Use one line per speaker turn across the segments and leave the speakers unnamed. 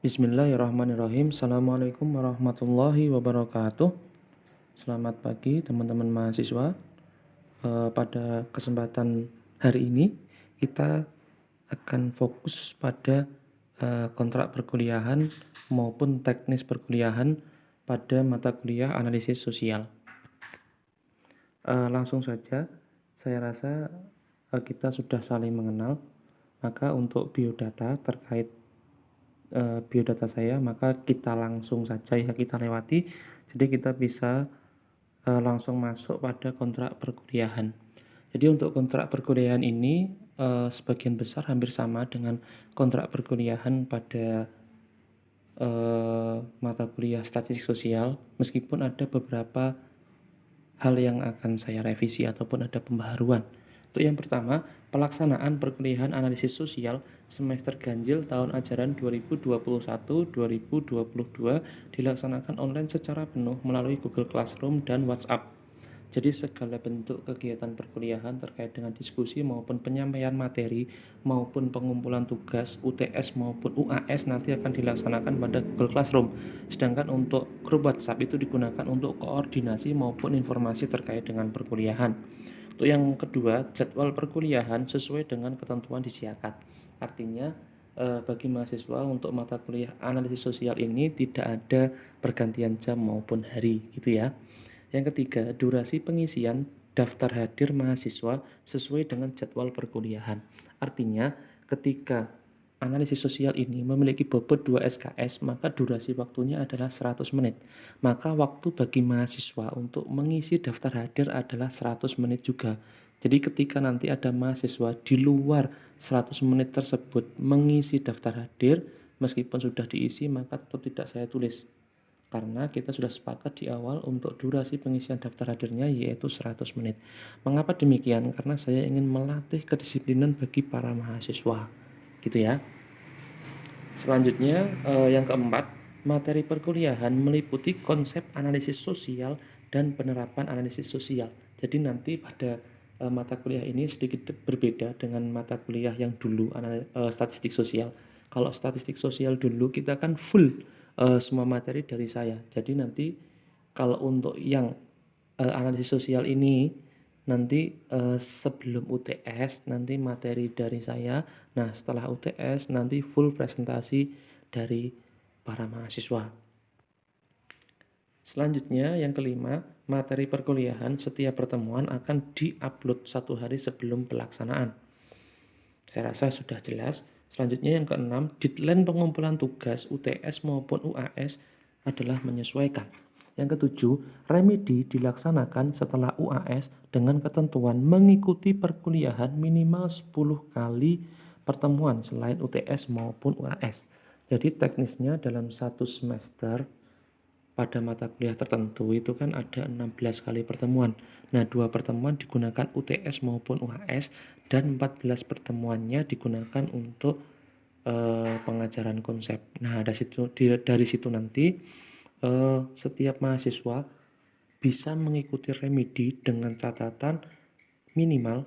Bismillahirrahmanirrahim. Assalamualaikum warahmatullahi wabarakatuh. Selamat pagi teman-teman mahasiswa. Pada kesempatan hari ini kita akan fokus pada kontrak perkuliahan maupun teknis perkuliahan pada mata kuliah analisis sosial. Langsung saja, saya rasa kita sudah saling mengenal. Maka untuk biodata terkait biodata saya, maka kita langsung saja ya kita lewati. Jadi kita bisa langsung masuk pada kontrak perkuliahan. Jadi untuk kontrak perkuliahan ini sebagian besar hampir sama dengan kontrak perkuliahan pada mata kuliah statistik sosial, meskipun ada beberapa hal yang akan saya revisi ataupun ada pembaharuan. Untuk yang pertama, pelaksanaan perkuliahan analisis sosial semester ganjil tahun ajaran 2021-2022 dilaksanakan online secara penuh melalui Google Classroom dan WhatsApp. Jadi segala bentuk kegiatan perkuliahan terkait dengan diskusi maupun penyampaian materi maupun pengumpulan tugas UTS maupun UAS nanti akan dilaksanakan pada Google Classroom. Sedangkan untuk grup WhatsApp itu digunakan untuk koordinasi maupun informasi terkait dengan perkuliahan. Untuk yang kedua, jadwal perkuliahan sesuai dengan ketentuan di Siakat. Artinya bagi mahasiswa untuk mata kuliah analisis sosial ini tidak ada pergantian jam maupun hari gitu ya. Yang ketiga, durasi pengisian daftar hadir mahasiswa sesuai dengan jadwal perkuliahan. Artinya, ketika analisis sosial ini memiliki bobot 2 SKS, maka durasi waktunya adalah 100 menit. Maka waktu bagi mahasiswa untuk mengisi daftar hadir adalah 100 menit juga. Jadi ketika nanti ada mahasiswa di luar 100 menit tersebut mengisi daftar hadir, meskipun sudah diisi maka tetap tidak saya tulis. Karena kita sudah sepakat di awal untuk durasi pengisian daftar hadirnya yaitu 100 menit. Mengapa demikian? Karena saya ingin melatih kedisiplinan bagi para mahasiswa. Gitu ya. Selanjutnya yang keempat, materi perkuliahan meliputi konsep analisis sosial dan penerapan analisis sosial. Jadi nanti pada mata kuliah ini sedikit berbeda dengan mata kuliah yang dulu statistik sosial. Kalau statistik sosial dulu kita kan full semua materi dari saya. Jadi nanti kalau untuk yang analisis sosial ini nanti sebelum UTS nanti materi dari saya. Nah, setelah UTS nanti full presentasi dari para mahasiswa. Selanjutnya yang kelima, materi perkuliahan setiap pertemuan akan diupload 1 hari sebelum pelaksanaan. Saya rasa sudah jelas. Selanjutnya yang keenam, deadline pengumpulan tugas UTS maupun UAS adalah menyesuaikan. Yang ketujuh, remedi dilaksanakan setelah UAS dengan ketentuan mengikuti perkuliahan minimal 10 kali pertemuan selain UTS maupun UAS. Jadi teknisnya dalam satu semester pada mata kuliah tertentu itu kan ada 16 kali pertemuan. Nah, 2 pertemuan digunakan UTS maupun UAS dan 14 pertemuannya digunakan untuk pengajaran konsep. Nah, dari situ nanti setiap mahasiswa bisa mengikuti remedi dengan catatan minimal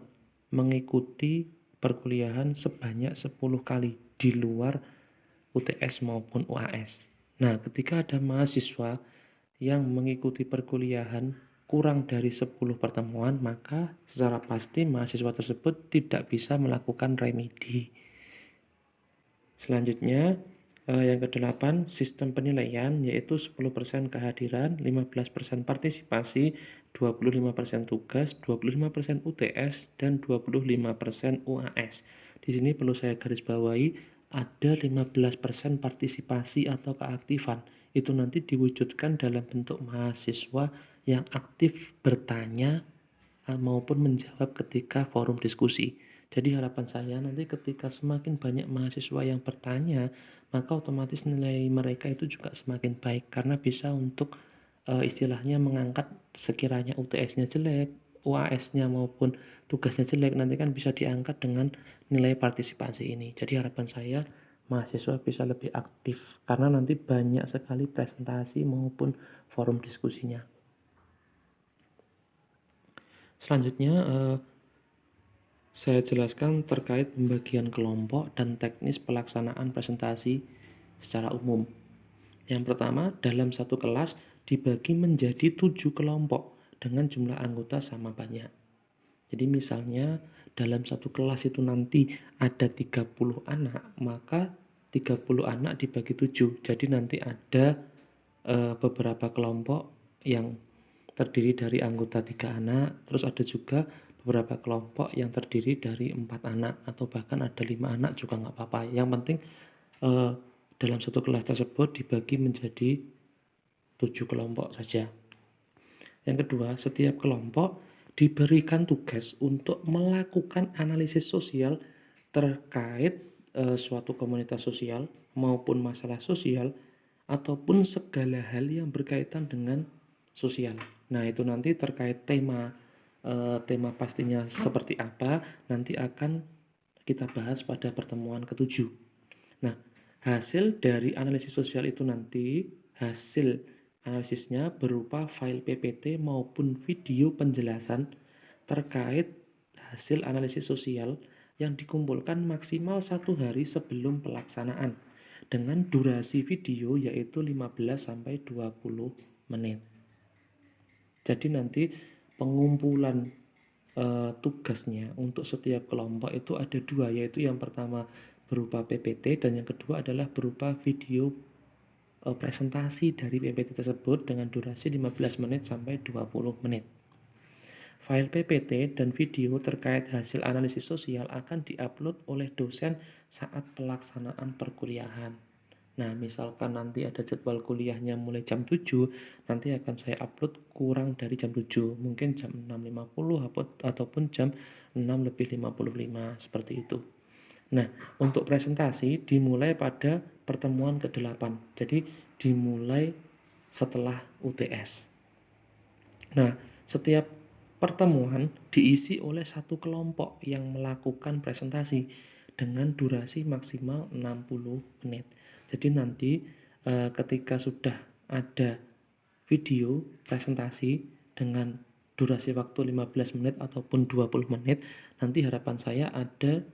mengikuti perkuliahan sebanyak 10 kali di luar UTS maupun UAS. Nah, ketika ada mahasiswa yang mengikuti perkuliahan kurang dari 10 pertemuan, maka secara pasti mahasiswa tersebut tidak bisa melakukan remedi. Selanjutnya, yang kedelapan, sistem penilaian yaitu 10% kehadiran, 15% partisipasi, 25% tugas, 25% UTS, dan 25% UAS. Di sini perlu saya garis bawahi, ada 15% partisipasi atau keaktifan. Itu nanti diwujudkan dalam bentuk mahasiswa yang aktif bertanya maupun menjawab ketika forum diskusi. Jadi harapan saya nanti ketika semakin banyak mahasiswa yang bertanya, maka otomatis nilai mereka itu juga semakin baik karena bisa untuk istilahnya mengangkat sekiranya UTS-nya jelek, UAS-nya maupun tugasnya jelek, nanti kan bisa diangkat dengan nilai partisipasi ini. Jadi harapan saya mahasiswa bisa lebih aktif karena nanti banyak sekali presentasi maupun forum diskusinya. Selanjutnya saya jelaskan terkait pembagian kelompok dan teknis pelaksanaan presentasi secara umum. Yang pertama, dalam satu kelas dibagi menjadi 7 kelompok dengan jumlah anggota sama banyak. Jadi misalnya dalam satu kelas itu nanti ada 30 anak, maka 30 anak dibagi 7. Jadi nanti ada beberapa kelompok yang terdiri dari anggota 3 anak, terus ada juga beberapa kelompok yang terdiri dari 4 anak, atau bahkan ada 5 anak juga nggak apa-apa. Yang penting dalam satu kelas tersebut dibagi menjadi 7 kelompok saja. Yang kedua, setiap kelompok diberikan tugas untuk melakukan analisis sosial terkait suatu komunitas sosial maupun masalah sosial ataupun segala hal yang berkaitan dengan sosial. Nah, itu nanti terkait tema pastinya seperti apa nanti akan kita bahas pada pertemuan ketujuh. Nah, hasil dari analisis sosial itu nanti, hasil analisisnya berupa file PPT maupun video penjelasan terkait hasil analisis sosial yang dikumpulkan maksimal 1 hari sebelum pelaksanaan dengan durasi video yaitu 15-20 menit. Jadi nanti pengumpulan tugasnya untuk setiap kelompok itu ada 2, yaitu yang pertama berupa PPT dan yang kedua adalah berupa video presentasi dari PPT tersebut dengan durasi 15 menit sampai 20 menit. File PPT dan video terkait hasil analisis sosial akan diupload oleh dosen saat pelaksanaan perkuliahan. Nah, misalkan nanti ada jadwal kuliahnya mulai jam 7, nanti akan saya upload kurang dari jam 7, mungkin jam 6.50 ataupun jam 6:55, seperti itu. Nah, untuk presentasi dimulai pada pertemuan ke-8, jadi dimulai setelah UTS. Nah, setiap pertemuan diisi oleh satu kelompok yang melakukan presentasi dengan durasi maksimal 60 menit. Jadi nanti ketika sudah ada video presentasi dengan durasi waktu 15 menit ataupun 20 menit, nanti harapan saya ada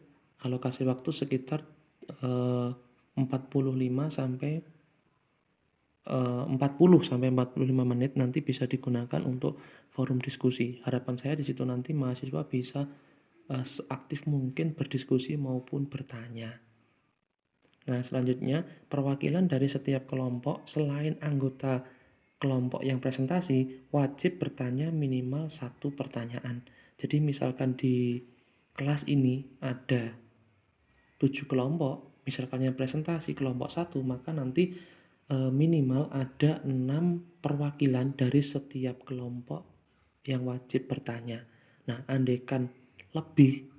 alokasi waktu sekitar 45 sampai 40 sampai 45 menit nanti bisa digunakan untuk forum diskusi. Harapan saya di situ nanti mahasiswa bisa seaktif mungkin berdiskusi maupun bertanya. Nah, selanjutnya perwakilan dari setiap kelompok selain anggota kelompok yang presentasi wajib bertanya minimal 1 pertanyaan. Jadi misalkan di kelas ini ada 7 kelompok, misalkan yang presentasi kelompok 1, maka nanti minimal ada 6 perwakilan dari setiap kelompok yang wajib bertanya. Nah, andaikan lebih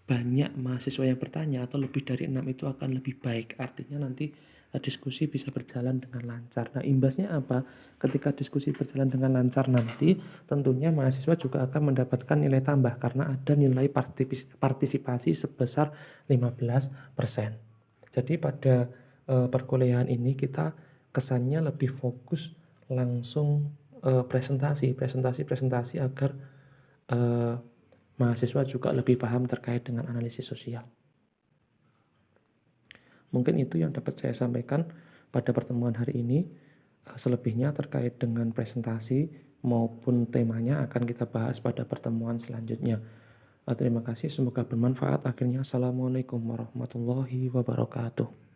banyak mahasiswa yang bertanya atau lebih dari 6 itu akan lebih baik. Artinya nanti diskusi bisa berjalan dengan lancar. Nah, imbasnya apa? Ketika diskusi berjalan dengan lancar nanti tentunya mahasiswa juga akan mendapatkan nilai tambah karena ada nilai partisipasi sebesar 15%. Jadi pada perkuliahan ini kita kesannya lebih fokus langsung presentasi agar mahasiswa juga lebih paham terkait dengan analisis sosial. Mungkin itu yang dapat saya sampaikan pada pertemuan hari ini. Selebihnya terkait dengan presentasi maupun temanya akan kita bahas pada pertemuan selanjutnya. Terima kasih, semoga bermanfaat. Akhirnya, Assalamualaikum warahmatullahi wabarakatuh.